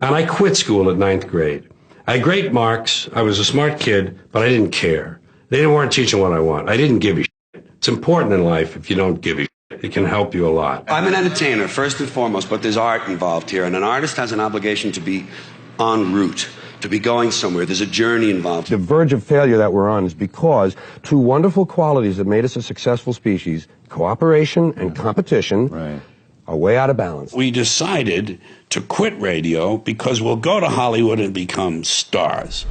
And I quit school at ninth grade. I had great marks. I was a smart kid, but I didn't care. They weren't teaching what I want. I didn't give a shit. It's important in life if you don't give a shit. It can help you a lot. I'm an entertainer, first and foremost, but there's art involved here, and an artist has an obligation to be en route, to be going somewhere. There's a journey involved. The verge of failure that we're on is because two wonderful qualities that made us a successful species, cooperation and competition, are way out of balance. We decided to quit radio because we'll go to Hollywood and become stars.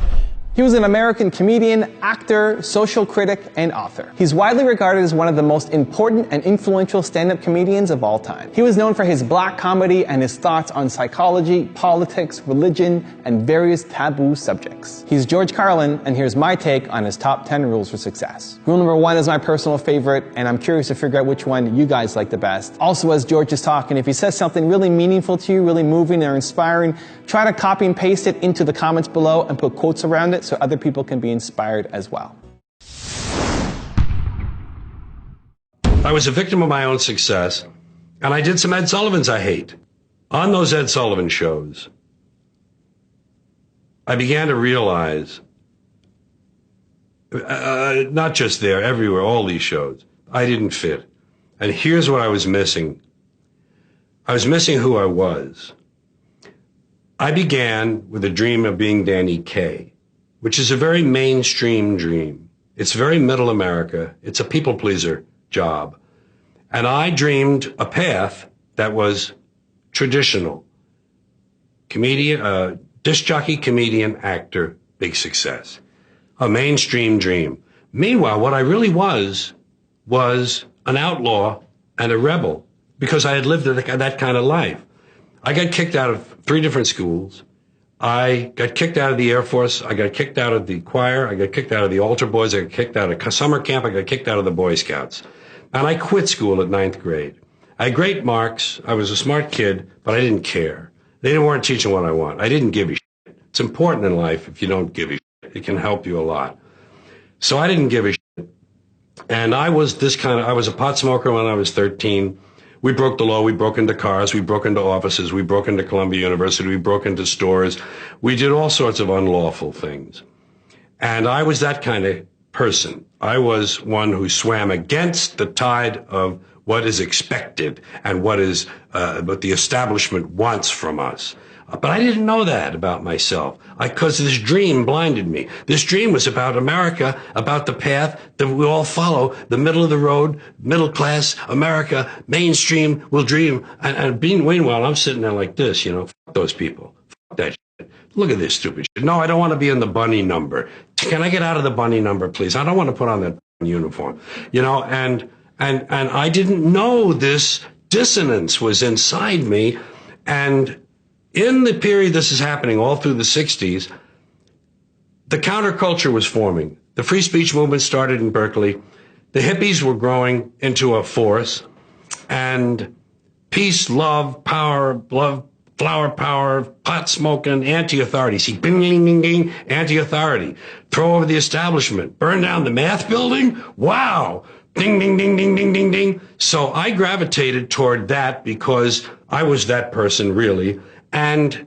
He was an American comedian, actor, social critic, and author. He's widely regarded as one of the most important and influential stand-up comedians of all time. He was known for his black comedy and his thoughts on psychology, politics, religion, and various taboo subjects. He's George Carlin, and here's my take on his top 10 rules for success. Rule number 1 is my personal favorite, and I'm curious to figure out which one you guys like the best. Also, as George is talking, if he says something really meaningful to you, really moving or inspiring, try to copy and paste it into the comments below and put quotes around it so other people can be inspired as well. I was a victim of my own success, and I did some Ed Sullivans I hate. On those Ed Sullivan shows, I began to realize, not just there, everywhere, all these shows, I didn't fit. And here's what I was missing. I was missing who I was. I began with a dream of being Danny Kaye, which is a very mainstream dream. It's very middle America. It's a people pleaser job. And I dreamed a path that was traditional. Comedian, disc jockey, comedian, actor, big success. A mainstream dream. Meanwhile, what I really was an outlaw and a rebel because I had lived that kind of life. I got kicked out of 3 different schools. I got kicked out of the Air Force. I got kicked out of the choir. I got kicked out of the altar boys. I got kicked out of summer camp. I got kicked out of the Boy Scouts. And I quit school at ninth grade. I had great marks. I was a smart kid, but I didn't care. They weren't teaching what I want. I didn't give a shit. It's important in life if you don't give a shit. It can help you a lot. So I didn't give a shit. And I was I was a pot smoker when I was 13. We broke the law. We broke into cars. We broke into offices. We broke into Columbia University. We broke into stores. We did all sorts of unlawful things. And I was that kind of person. I was one who swam against the tide of what is expected and what the establishment wants from us. But I didn't know that about myself because this dream blinded me. This dream was about America, about the path that we all follow, the middle of the road, middle class America, mainstream will dream. And meanwhile, I'm sitting there like this, fuck those people. Fuck that shit. Look at this stupid shit. No, I don't want to be in the bunny number. Can I get out of the bunny number, please? I don't want to put on that uniform. And I didn't know this dissonance was inside me. And in the period this is happening, all through the 60s, the counterculture was forming. The free speech movement started in Berkeley. The hippies were growing into a force. And peace, love, power, flower power, pot smoking, anti-authority. See, bing, ding, ding, ding, anti-authority. Throw over the establishment. Burn down the math building? Wow. Ding, ding, ding, ding, ding, ding, ding. So I gravitated toward that because I was that person, really. And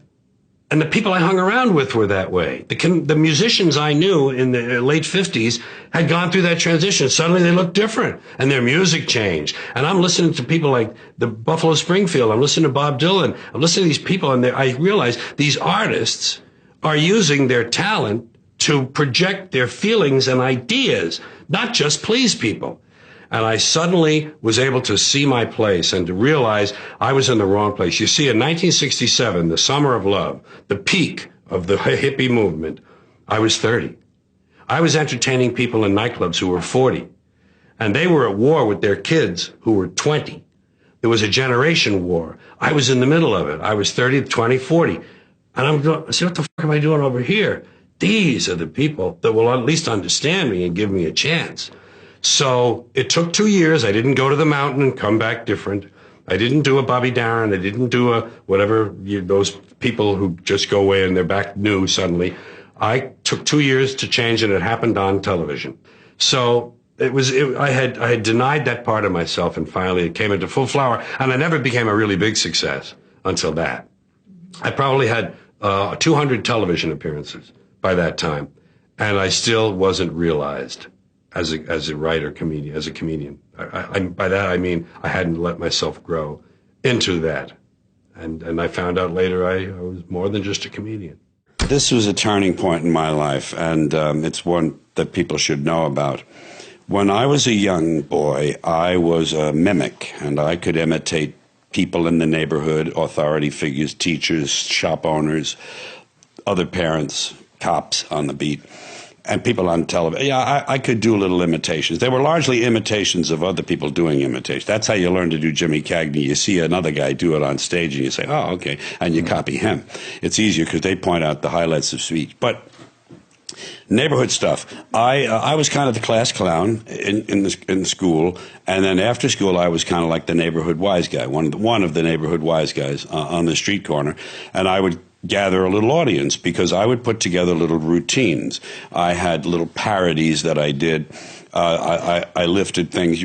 the people I hung around with were that way. The musicians I knew in the late 50s had gone through that transition. Suddenly they looked different and their music changed. And I'm listening to people like the Buffalo Springfield. I'm listening to Bob Dylan. I'm listening to these people and I realize these artists are using their talent to project their feelings and ideas, not just please people. And I suddenly was able to see my place and to realize I was in the wrong place. You see, in 1967, the summer of love, the peak of the hippie movement, I was 30. I was entertaining people in nightclubs who were 40. And they were at war with their kids who were 20. There was a generation war. I was in the middle of it. I was 30, 20, 40. And I said, what the fuck am I doing over here? These are the people that will at least understand me and give me a chance. So it took 2 years. I didn't go to the mountain and come back different. I didn't do a Bobby Darin. I didn't do a whatever, those people who just go away and they're back new suddenly. I took 2 years to change, and it happened on television. So I had denied that part of myself, and finally it came into full flower. And I never became a really big success until that. I probably had 200 television appearances by that time, and I still wasn't realized as a writer, comedian, as a comedian. By that I mean I hadn't let myself grow into that, and I found out later I was more than just a comedian. This was a turning point in my life, and it's one that people should know about. When I was a young boy, I was a mimic, and I could imitate people in the neighborhood, authority figures, teachers, shop owners, other parents, cops on the beat, and people on television. Yeah, I could do little imitations. They were largely imitations of other people doing imitations. That's how you learn to do Jimmy Cagney. You see another guy do it on stage, and you say, oh, okay, and you copy him. It's easier because they point out the highlights of speech. But neighborhood stuff. I was kind of the class clown in school, and then after school I was kind of like the neighborhood wise guy, one of the neighborhood wise guys on the street corner, and I would gather a little audience because I would put together little routines. I had little parodies that I did. I lifted things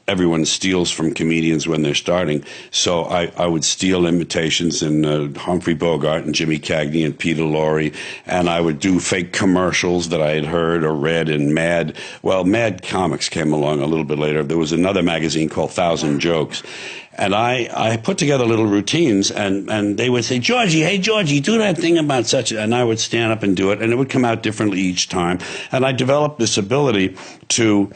everyone steals from comedians when they're starting. So I would steal imitations in Humphrey Bogart and Jimmy Cagney and Peter Lorre, and I would do fake commercials that I had heard or read in Mad. Well, Mad Comics came along a little bit later. There was another magazine called 1,000 Jokes. And I put together little routines, and they would say, Georgie, hey, Georgie, do that thing about such, and I would stand up and do it, and it would come out differently each time. And I developed this ability to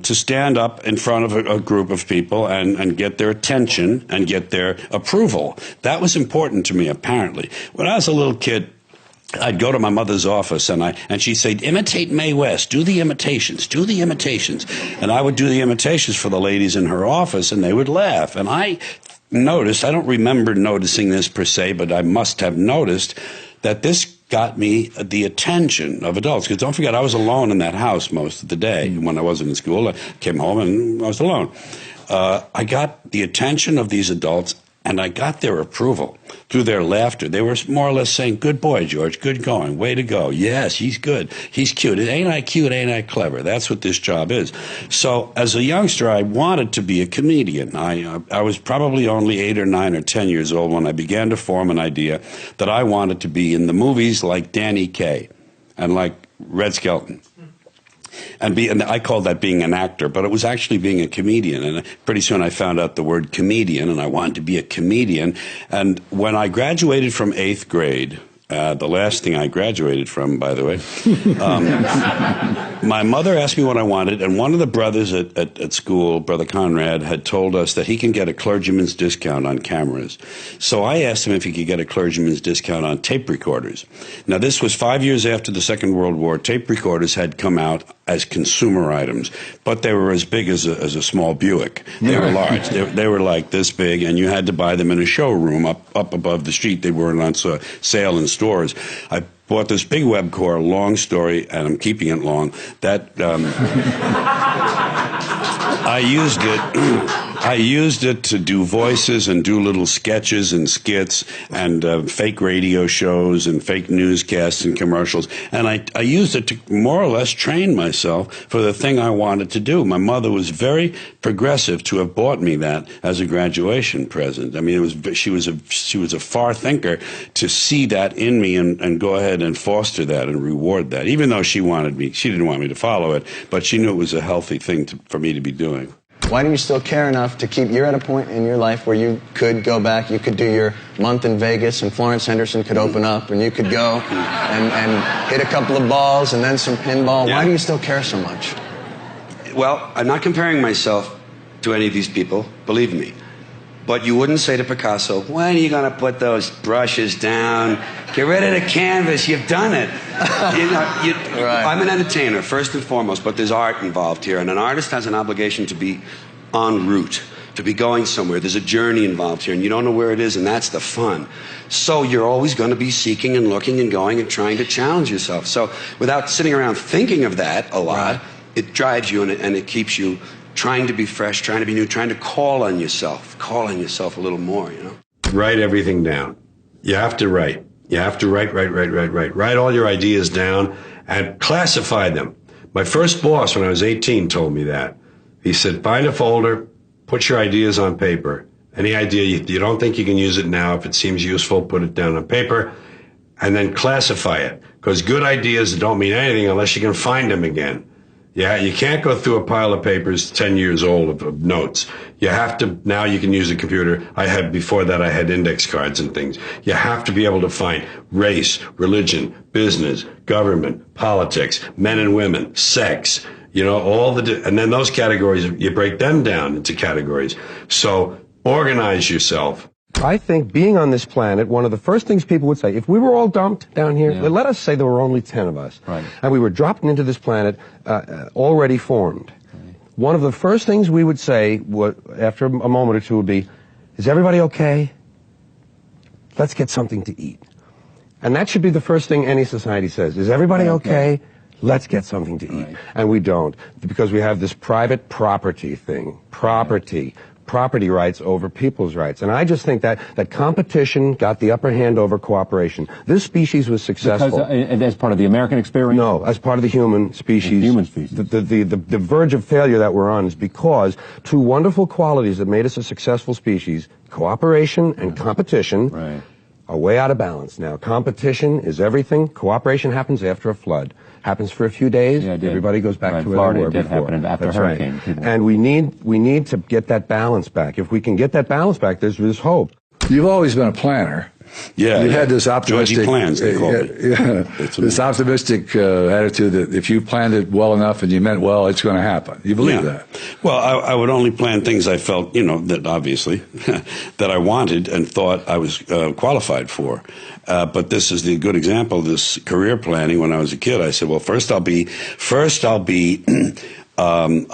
stand up in front of a group of people and get their attention and get their approval. That was important to me, apparently. When I was a little kid, I'd go to my mother's office, and she'd say, imitate Mae West, do the imitations. And I would do the imitations for the ladies in her office, and they would laugh. And I noticed, I don't remember noticing this per se, but I must have noticed that this got me the attention of adults. Because don't forget, I was alone in that house most of the day. When I wasn't in school, I came home and I was alone. I got the attention of these adults, and I got their approval through their laughter. They were more or less saying, good boy, George, good going, way to go. Yes, he's good, he's cute. Ain't I cute, ain't I clever? That's what this job is. So as a youngster, I wanted to be a comedian. I was probably only 8 or 9 or 10 years old when I began to form an idea that I wanted to be in the movies like Danny Kaye and like Red Skelton. And I called that being an actor, but it was actually being a comedian. And pretty soon I found out the word comedian, and I wanted to be a comedian. And when I graduated from 8th grade, the last thing I graduated from, by the way, my mother asked me what I wanted, and one of the brothers at school, Brother Conrad, had told us that he can get a clergyman's discount on cameras. So I asked him if he could get a clergyman's discount on tape recorders. Now, this was 5 years after the Second World War. Tape recorders had come out as consumer items, but they were as big as a small Buick. They were large. They were like this big, and you had to buy them in a showroom up above the street. They weren't on sale in stores. I bought this big Webcor, long story, and I'm keeping it long, that I used it to do voices and do little sketches and skits and fake radio shows and fake newscasts and commercials. And I used it to more or less train myself for the thing I wanted to do. My mother was very progressive to have bought me that as a graduation present. I mean, she was a far thinker to see that in me and go ahead and foster that and reward that. Even though she didn't want me to follow it, but she knew it was a healthy thing for me to be doing. Why do you still care enough to keep, you're at a point in your life where you could go back, you could do your month in Vegas and Florence Henderson could open up and you could go and hit a couple of balls and then some pinball. Yeah. Why do you still care so much? Well, I'm not comparing myself to any of these people, believe me. But you wouldn't say to Picasso, when are you going to put those brushes down? Get rid of the canvas. You've done it. Right. I'm an entertainer, first and foremost, but there's art involved here. And an artist has an obligation to be en route, to be going somewhere. There's a journey involved here, and you don't know where it is, and that's the fun. So you're always going to be seeking and looking and going and trying to challenge yourself. So without sitting around thinking of that a lot, right, it drives you and it keeps you trying to be fresh, trying to be new, trying to call on yourself a little more, you know? Write everything down. You have to write. You have to write. Write all your ideas down and classify them. My first boss, when I was 18, told me that. He said, find a folder, put your ideas on paper. Any idea you don't think you can use it now, if it seems useful, put it down on paper. and then classify it. Because good ideas don't mean anything unless you can find them again. Yeah, you can't go through a pile of papers 10 years old of notes. You have to, now you can use a computer. Before that, I had index cards and things. You have to be able to find race, religion, business, government, politics, men and women, sex, you know, and then those categories, you break them down into categories. So organize yourself. I think being on this planet, one of the first things people would say, if we were all dumped down here, let us say there were only 10 of us, and we were dropped into this planet already formed. One of the first things we would say after a moment or two would be, is everybody okay? Let's get something to eat. And that should be the first thing any society says. Is everybody okay? Let's get something to eat. And we don't, because we have this private property thing. Property rights over people's rights. And I just think that competition got the upper hand over cooperation. This species was successful. Because as part of the American experience? No, as part of the human species. Human species. The verge of failure that we're on is because two wonderful qualities that made us a successful species, cooperation and competition, are way out of balance now. Competition is everything. Cooperation happens after a flood. Happens for a few days. Everybody goes back to where they were before. Happen after hurricane. And we need to get that balance back. If we can get that balance back, there's hope. You've always been a planner. Yeah, you had this optimistic, Georgie plans, they call it. This optimistic attitude that if you planned it well enough and you meant well, it's going to happen. You believe that? Well, I would only plan things I felt, you know, that obviously that I wanted and thought I was qualified for. But this is the good example of this career planning. When I was a kid, I said, well, first I'll be.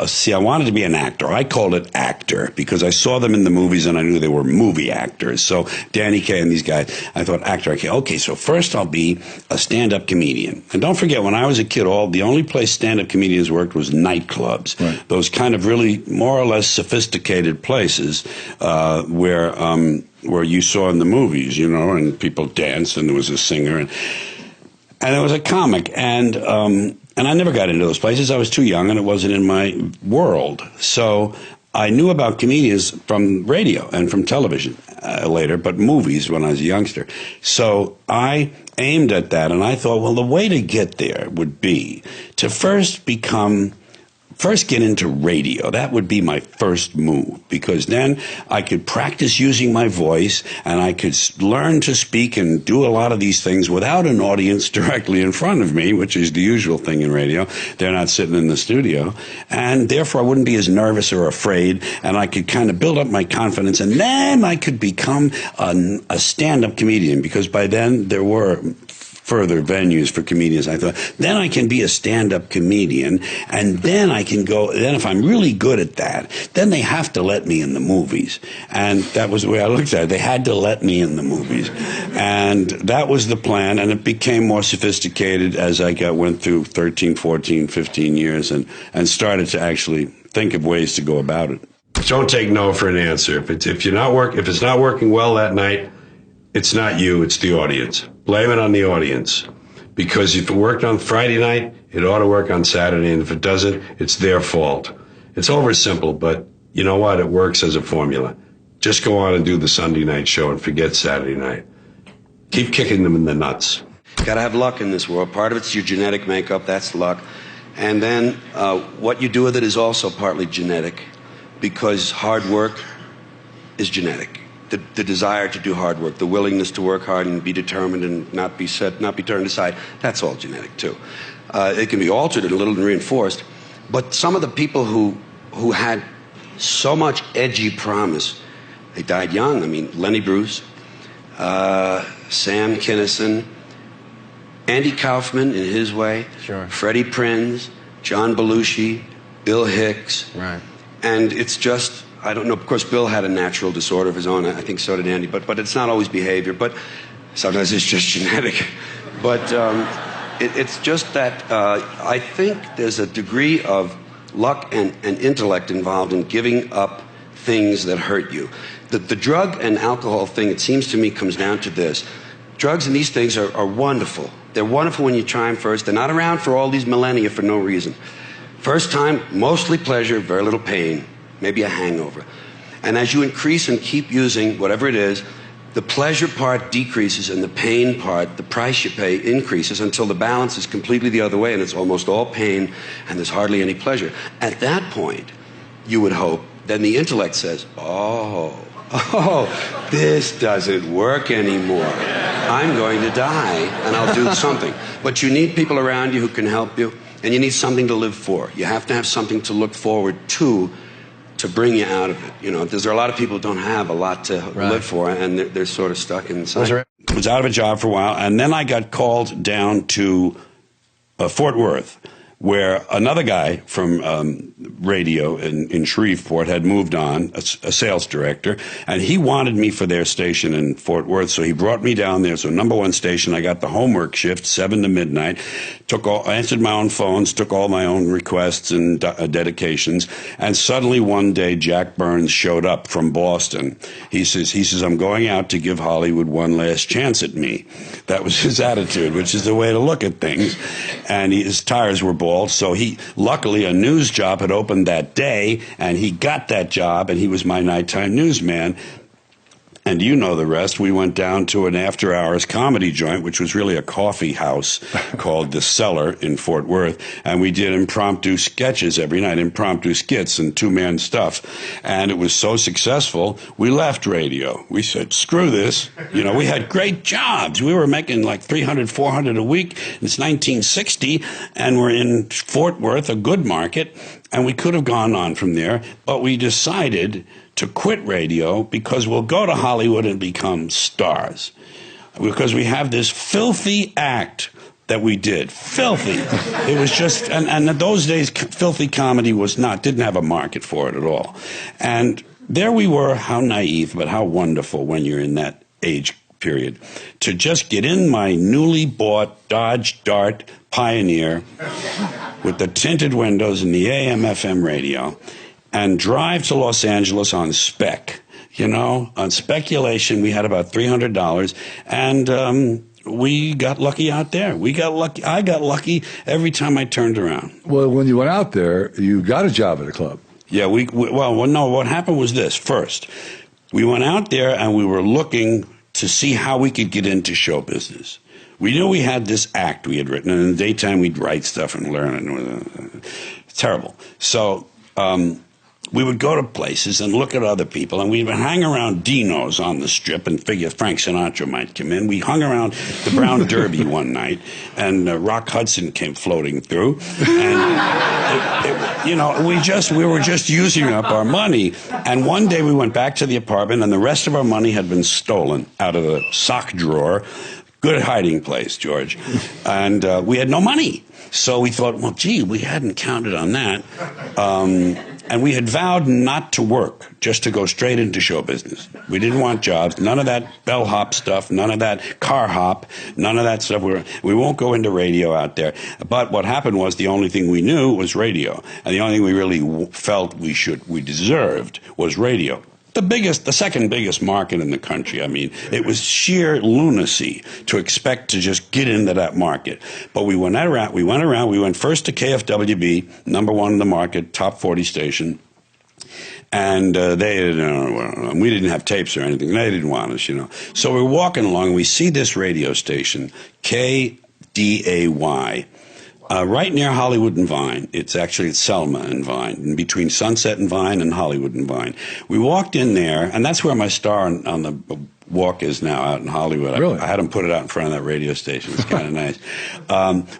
See, I wanted to be an actor. I called it actor because I saw them in the movies and I knew they were movie actors. So Danny Kaye and these guys, I thought actor. Okay, so first I'll be a stand-up comedian. And don't forget, when I was a kid, the only place stand-up comedians worked was nightclubs. Those kind of really more or less sophisticated places where you saw in the movies, you know, and people danced and there was a singer and there was a comic and I never got into those places. I was too young, and it wasn't in my world. So I knew about comedians from radio and from television later, but movies when I was a youngster. So I aimed at that, and I thought, well, the way to get there would be to first get into radio. That would be my first move, because then I could practice using my voice and I could learn to speak and do a lot of these things without an audience directly in front of me, which is the usual thing in radio. They're not sitting in the studio. And therefore I wouldn't be as nervous or afraid, and I could kind of build up my confidence, and then I could become a stand-up comedian, because by then there were further venues for comedians. I thought, then I can be a stand-up comedian, and then I can go, then if I'm really good at that, then they have to let me in the movies. And that was the way I looked at it. They had to let me in the movies. And that was the plan, and it became more sophisticated as I went through 13, 14, 15 years and started to actually think of ways to go about it. Don't take no for an answer. If it's not working well that night, it's not you, it's the audience. Blame it on the audience. Because if it worked on Friday night, it ought to work on Saturday, and if it doesn't, it's their fault. It's oversimple, but you know what? It works as a formula. Just go on and do the Sunday night show and forget Saturday night. Keep kicking them in the nuts. Got to have luck in this world. Part of it's your genetic makeup, that's luck. And then what you do with it is also partly genetic, because hard work is genetic. The desire to do hard work, the willingness to work hard and be determined and not be turned aside, that's all genetic too. It can be altered a little and reinforced, but some of the people who had so much edgy promise, they died young. I mean, Lenny Bruce, Sam Kinison, Andy Kaufman in his way, Freddie Prinze, John Belushi, Bill Hicks. Right. And it's just, I don't know, of course, Bill had a natural disorder of his own. I think so did Andy, but it's not always behavior, but sometimes it's just genetic. But it's just that I think there's a degree of luck and intellect involved in giving up things that hurt you. The drug and alcohol thing, it seems to me, comes down to this. Drugs and these things are wonderful. They're wonderful when you try them first. They're not around for all these millennia for no reason. First time, mostly pleasure, very little pain. Maybe a hangover. And as you increase and keep using whatever it is, the pleasure part decreases and the pain part, the price you pay, increases until the balance is completely the other way and it's almost all pain and there's hardly any pleasure. At that point, you would hope, then the intellect says, oh, this doesn't work anymore. I'm going to die and I'll do something. But you need people around you who can help you, and you need something to live for. You have to have something to look forward to bring you out of it. You know, there are a lot of people who don't have a lot to live for, and they're sort of stuck inside. I was out of a job for a while, and then I got called down to Fort Worth, where another guy from radio in Shreveport had moved on, a sales director, and he wanted me for their station in Fort Worth, so he brought me down there. So #1 station, I got the homework shift, 7 to midnight, answered my own phones, took all my own requests and dedications, and suddenly one day Jack Burns showed up from Boston. He says, I'm going out to give Hollywood one last chance at me. That was his attitude, which is the way to look at things. And his tires were bald, so luckily a news job had opened that day, and he got that job, and he was my nighttime newsman. And you know the rest. We went down to an after-hours comedy joint, which was really a coffee house called The Cellar in Fort Worth. And we did impromptu sketches every night, impromptu skits and two-man stuff. And it was so successful, we left radio. We said, screw this. You know, we had great jobs. We were making like $300, $400 a week. It's 1960, and we're in Fort Worth, a good market. And we could have gone on from there, but we decided to quit radio because we'll go to Hollywood and become stars. Because we have this filthy act that we did. Filthy. It was just, and in those days, filthy comedy didn't have a market for it at all. And there we were, how naive, but how wonderful when you're in that age period, to just get in my newly bought Dodge Dart Pioneer with the tinted windows and the AM/FM radio, and drive to Los Angeles on spec. You know, on speculation, we had about $300, and we got lucky out there. We got lucky. I got lucky every time I turned around. Well, when you went out there, you got a job at a club. Yeah, no, what happened was this. First, we went out there and we were looking to see how we could get into show business. We knew we had this act we had written, and in the daytime we'd write stuff and learn it. Terrible. So we would go to places and look at other people, and we would hang around Dino's on the Strip and figure Frank Sinatra might come in. We hung around the Brown Derby one night, and Rock Hudson came floating through, and we were just using up our money. And one day we went back to the apartment, and the rest of our money had been stolen out of the sock drawer. Good hiding place, George. And we had no money. So we thought, well, gee, we hadn't counted on that. And we had vowed not to work, just to go straight into show business. We didn't want jobs, none of that bellhop stuff, none of that car hop, none of that stuff. We won't go into radio out there. But what happened was the only thing we knew was radio. And the only thing we really felt we deserved was radio. The second biggest market in the country. I mean, it was sheer lunacy to expect to just get into that market. But we went around. We went first to KFWB, #1 in the market, top 40 station. And we didn't have tapes or anything. They didn't want us, you know. So we're walking along, and we see this radio station, KDAY. Right near Hollywood and Vine. It's Selma and Vine, in between Sunset and Vine and Hollywood and Vine. We walked in there, and that's where my star on the walk is now, out in Hollywood. Really? I had them put it out in front of that radio station. It's kind of nice.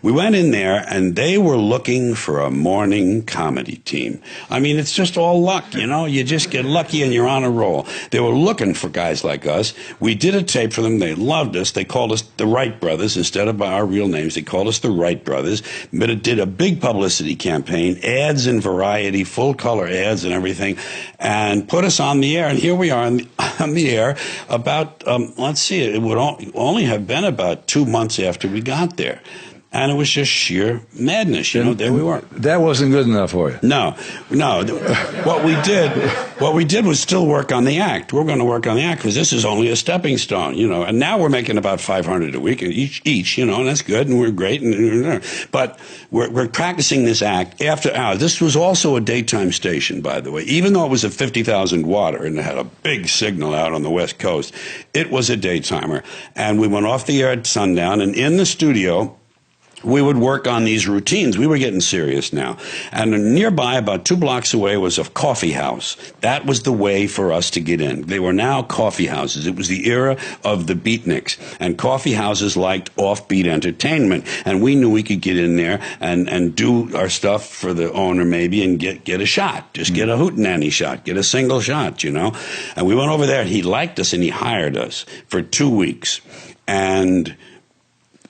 We went in there, and they were looking for a morning comedy team. I mean, it's just all luck, you know? You just get lucky and you're on a roll. They were looking for guys like us. We did a tape for them. They loved us. They called us the Wright Brothers instead of our real names. They called us the Wright Brothers. But it did a big publicity campaign, ads in Variety, full-color ads and everything, and put us on the air. And here we are on the air about, let's see, it would only have been about 2 months after we got there. And it was just sheer madness, you know. There we were. That wasn't good enough for you. No. What we did was still work on the act. We're going to work on the act because this is only a stepping stone, you know. And now we're making about $500 a week each, you know, and that's good, and we're great. But we're practicing this act after hours. This was also a daytime station, by the way. Even though it was a 50,000 watt and it had a big signal out on the West Coast, it was a daytimer. And we went off the air at sundown, and in the studio, we would work on these routines. We were getting serious now. And nearby, about 2 blocks away, was a coffee house. That was the way for us to get in. They were now coffee houses. It was the era of the beatniks. And coffee houses liked offbeat entertainment. And we knew we could get in there and do our stuff for the owner maybe and get a shot. Just get a hootenanny shot. Get a single shot, you know. And we went over there, and he liked us, and he hired us for 2 weeks. And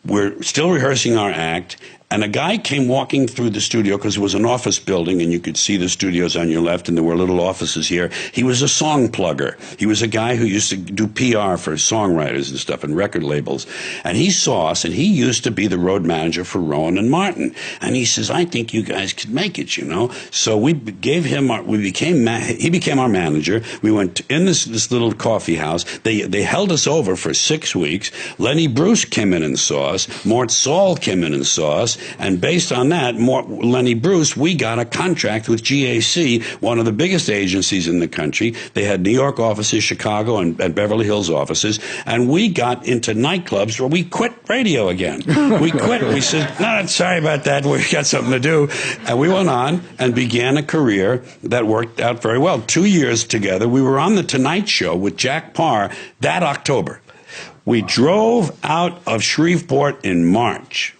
we're still rehearsing our act, and a guy came walking through the studio because it was an office building, and you could see the studios on your left, and there were little offices here. He was a song plugger. He was a guy who used to do PR for songwriters and stuff and record labels. And he saw us, and he used to be the road manager for Rowan and Martin. And he says, I think you guys could make it, you know. So we gave him he became our manager. We went in this little coffee house. They held us over for 6 weeks. Lenny Bruce came in and saw us. Mort Saul came in and saw us. And based on that, Lenny Bruce, we got a contract with GAC, one of the biggest agencies in the country. They had New York offices, Chicago, and Beverly Hills offices. And we got into nightclubs where we quit radio again. We quit. We said, no, sorry about that. We got something to do. And we went on and began a career that worked out very well. 2 years together. We were on The Tonight Show with Jack Parr that October. We drove out of Shreveport in March.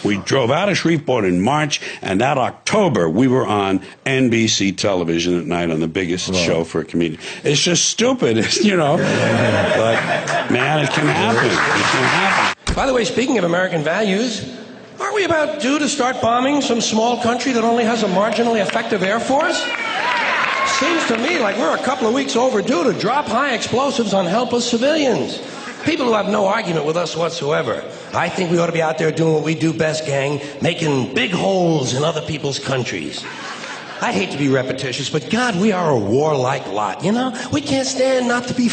We drove out of Shreveport in March, and that October we were on NBC television at night on the biggest show for a comedian. It's just stupid, you know. But, man, it can happen. It can happen. By the way, speaking of American values, aren't we about due to start bombing some small country that only has a marginally effective Air Force? Seems to me like we're a couple of weeks overdue to drop high explosives on helpless civilians. People who have no argument with us whatsoever. I think we ought to be out there doing what we do best, gang, making big holes in other people's countries. I hate to be repetitious, but God, we are a warlike lot, you know? We can't stand not to be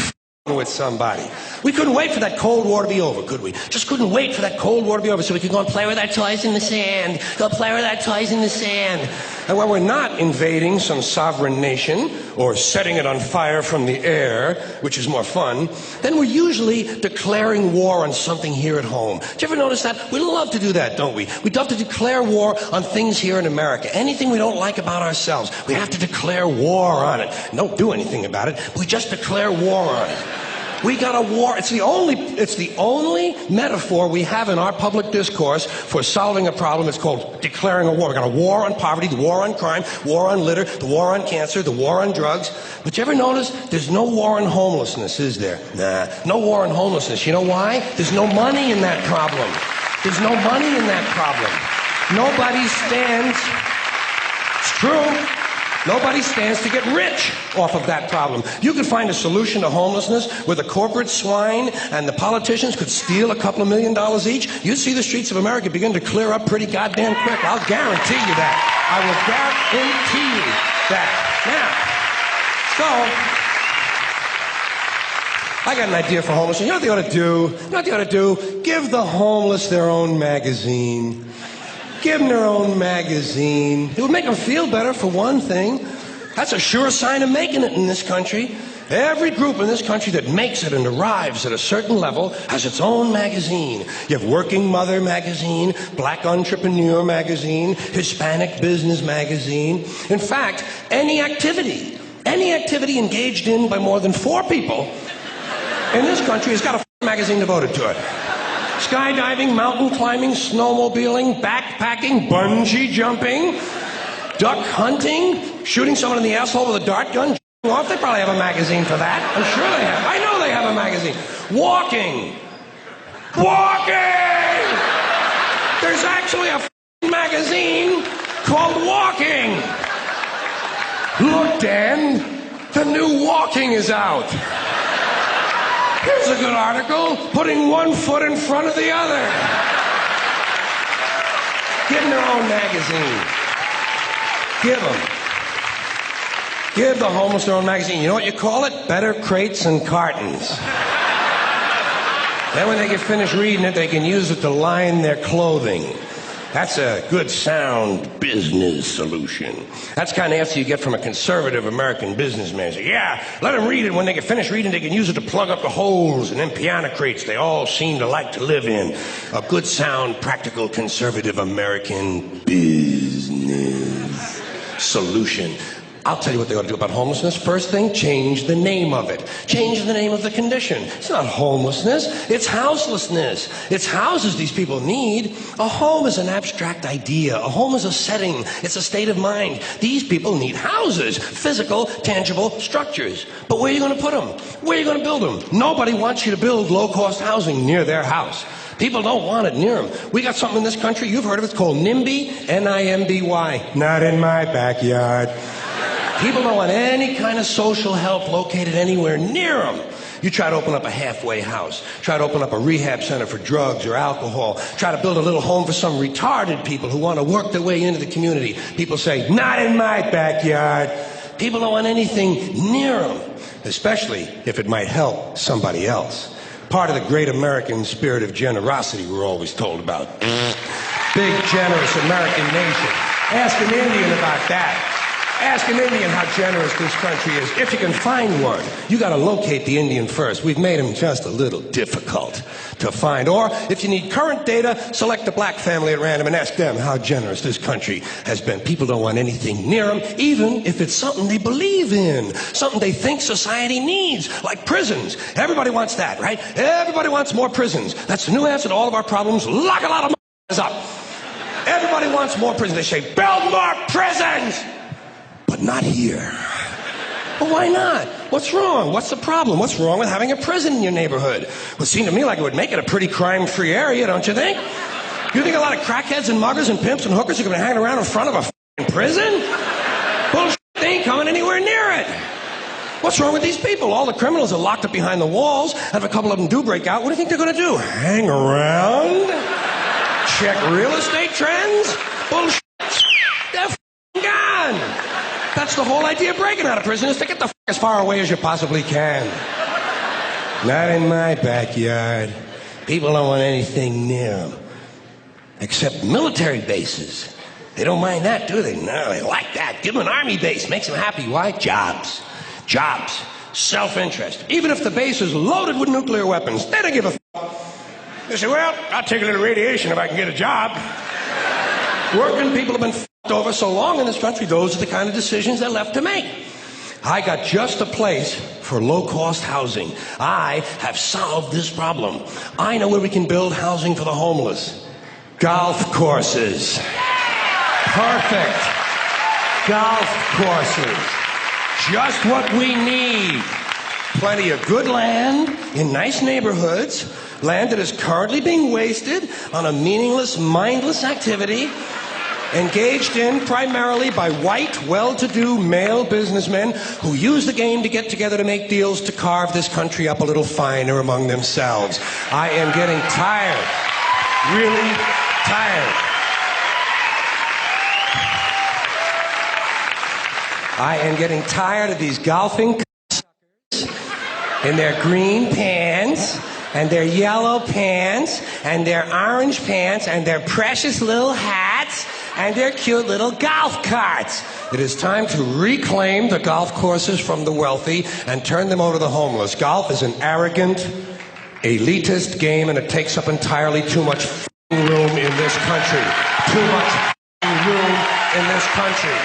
with somebody. We couldn't wait for that Cold War to be over, could we? Just couldn't wait for that Cold War to be over so we could go and play with our toys in the sand. Go play with our toys in the sand. And when we're not invading some sovereign nation or setting it on fire from the air, which is more fun, then we're usually declaring war on something here at home. Do you ever notice that? We love to do that, don't we? We love to declare war on things here in America. Anything we don't like about ourselves, we have to declare war on it. Don't do anything about it, but we just declare war on it. We got a war. It's the only metaphor we have in our public discourse for solving a problem. It's called declaring a war. We got a war on poverty, the war on crime, war on litter, the war on cancer, the war on drugs. But you ever notice there's no war on homelessness, is there? Nah, no war on homelessness. You know why? There's no money in that problem. There's no money in that problem. Nobody stands. It's true. Nobody stands to get rich off of that problem. You could find a solution to homelessness where the corporate swine and the politicians could steal a couple of $1 million each. You'd see the streets of America begin to clear up pretty goddamn quick. I'll guarantee you that. I will guarantee you that. Now, so, I got an idea for homelessness. You know what they ought to do? You know what they ought to do? Give the homeless their own magazine. Give them their own magazine. It would make them feel better, for one thing. That's a sure sign of making it in this country. Every group in this country that makes it and arrives at a certain level has its own magazine. You have Working Mother magazine, Black Entrepreneur magazine, Hispanic Business magazine. In fact, any activity engaged in by more than 4 people in this country has got a magazine devoted to it. Skydiving, mountain climbing, snowmobiling, backpacking, bungee jumping, duck hunting, shooting someone in the asshole with a dart gun, off. They probably have a magazine for that. I'm sure they have. I know they have a magazine. Walking. There's actually a magazine called Walking. Look, Dan, the new Walking is out. Here's a good article, putting one foot in front of the other. Give them their own magazine. Give the homeless their own magazine. You know what you call it? Better Crates and Cartons. Then when they get finished reading it, they can use it to line their clothing. That's a good, sound business solution. That's the kind of answer you get from a conservative American businessman. Say, yeah, let them read it. When they get finished reading, they can use it to plug up the holes in them piano crates they all seem to like to live in. A good, sound, practical, conservative American business solution. I'll tell you what they ought to do about homelessness. First thing, change the name of it. Change the name of the condition. It's not homelessness, it's houselessness. It's houses these people need. A home is an abstract idea. A home is a setting. It's a state of mind. These people need houses, physical, tangible structures. But where are you going to put them? Where are you going to build them? Nobody wants you to build low-cost housing near their house. People don't want it near them. We got something in this country, you've heard of it, it's called NIMBY, N-I-M-B-Y. Not in my backyard. People don't want any kind of social help located anywhere near them. You try to open up a halfway house, try to open up a rehab center for drugs or alcohol, try to build a little home for some retarded people who want to work their way into the community. People say, not in my backyard. People don't want anything near them, especially if it might help somebody else. Part of the great American spirit of generosity we're always told about. Big, generous American nation. Ask an Indian about that. Ask an Indian how generous this country is. If you can find one, you got to locate the Indian first. We've made him just a little difficult to find. Or if you need current data, select a black family at random and ask them how generous this country has been. People don't want anything near them, even if it's something they believe in, something they think society needs, like prisons. Everybody wants that, right? Everybody wants more prisons. That's the new answer to all of our problems. Lock a lot of up. Everybody wants more prisons. They say, build more prisons! But not here. Well, why not? What's wrong? What's the problem? What's wrong with having a prison in your neighborhood? Well, it seemed to me like it would make it a pretty crime-free area, don't you think? You think a lot of crackheads and muggers and pimps and hookers are going to hang around in front of a f***ing prison? Bullshit, they ain't coming anywhere near it. What's wrong with these people? All the criminals are locked up behind the walls, and if a couple of them do break out, what do you think they're going to do? Hang around? Check real estate trends? Bullshit. They're f***ing gone. That's the whole idea of breaking out of prison, is to get the f*** as far away as you possibly can. Not in my backyard. People don't want anything near them. Except military bases. They don't mind that, do they? No, they like that. Give them an army base. Makes them happy. Why? Jobs. Jobs. Self-interest. Even if the base is loaded with nuclear weapons, they don't give a f***. They say, well, I'll take a little radiation if I can get a job. Working people have been f***ed over so long in this country, those are the kind of decisions they're left to make. I got just a place for low-cost housing. I have solved this problem. I know where we can build housing for the homeless. Golf courses. Perfect. Golf courses. Just what we need. Plenty of good land in nice neighborhoods. Land that is currently being wasted on a meaningless, mindless activity engaged in primarily by white, well-to-do male businessmen who use the game to get together to make deals to carve this country up a little finer among themselves. I am getting tired. Really tired. I am getting tired of these golfing suckers in their green pants and their yellow pants and their orange pants and their precious little hats and their cute little golf carts. It is time to reclaim the golf courses from the wealthy and turn them over to the homeless. Golf is an arrogant, elitist game, and it takes up entirely too much room in this country. Too much room in this country.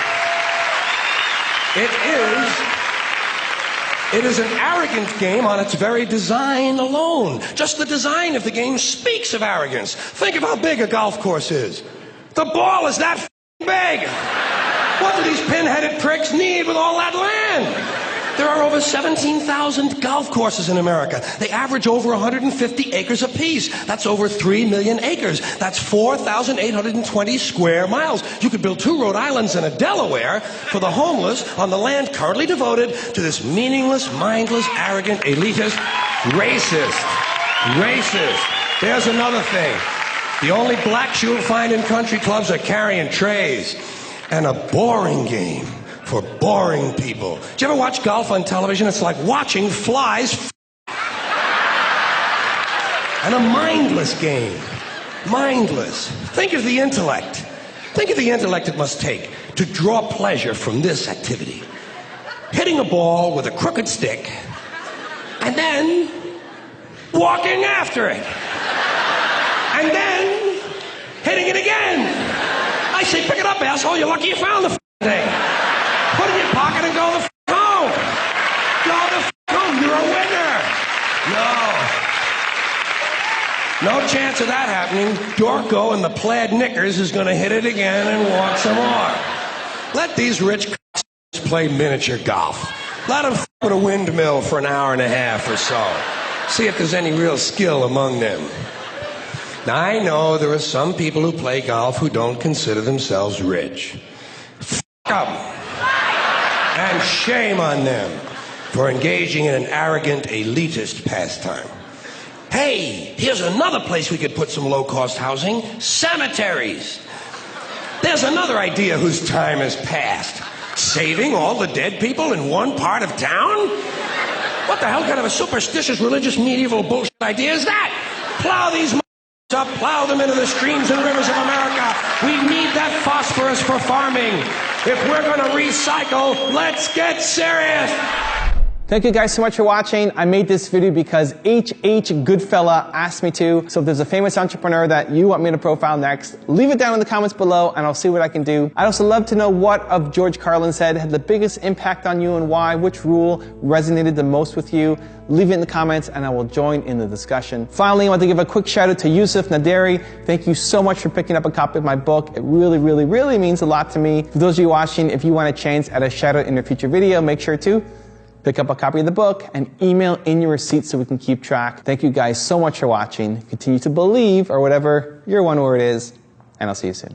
It is an arrogant game on its very design alone. Just the design of the game speaks of arrogance. Think of how big a golf course is. The ball is that big. What do these pin-headed pricks need with all that land? There are over 17,000 golf courses in America. They average over 150 acres apiece. That's over 3 million acres. That's 4,820 square miles. You could build 2 Rhode Islands and a Delaware for the homeless on the land currently devoted to this meaningless, mindless, arrogant, elitist, racist. There's another thing. The only blacks you'll find in country clubs are carrying trays. And a boring game for boring people. Did you ever watch golf on television? It's like watching flies and a mindless game. Mindless. Think of the intellect. Think of the intellect it must take to draw pleasure from this activity. Hitting a ball with a crooked stick and then walking after it. And then hitting it again. I say, pick it up, asshole. You're lucky you found the thing. Put it in your pocket and go the home. Go the home. You're a winner. No chance of that happening. Dorco in the plaid knickers is going to hit it again and walk some more. Let these rich play miniature golf. Let them with a windmill for an hour and a half or so. See if there's any real skill among them. Now, I know there are some people who play golf who don't consider themselves rich. F*** them. And shame on them for engaging in an arrogant, elitist pastime. Hey, here's another place we could put some low-cost housing. Cemeteries. There's another idea whose time has passed. Saving all the dead people in one part of town? What the hell kind of a superstitious, religious, medieval bullshit idea is that? Plow these up, plow them into the streams and rivers of America. We need that phosphorus for farming. If we're going to recycle, let's get serious. Thank you guys so much for watching. I made this video because H.H. Goodfella asked me to. So if there's a famous entrepreneur that you want me to profile next, leave it down in the comments below and I'll see what I can do. I'd also love to know what of George Carlin said had the biggest impact on you and why, which rule resonated the most with you. Leave it in the comments and I will join in the discussion. Finally, I want to give a quick shout out to Yusuf Naderi. Thank you so much for picking up a copy of my book. It really, really, really means a lot to me. For those of you watching, if you want a chance at a shout out in a future video, make sure to pick up a copy of the book and email in your receipts so we can keep track. Thank you guys so much for watching. Continue to believe, or whatever your one word is, and I'll see you soon.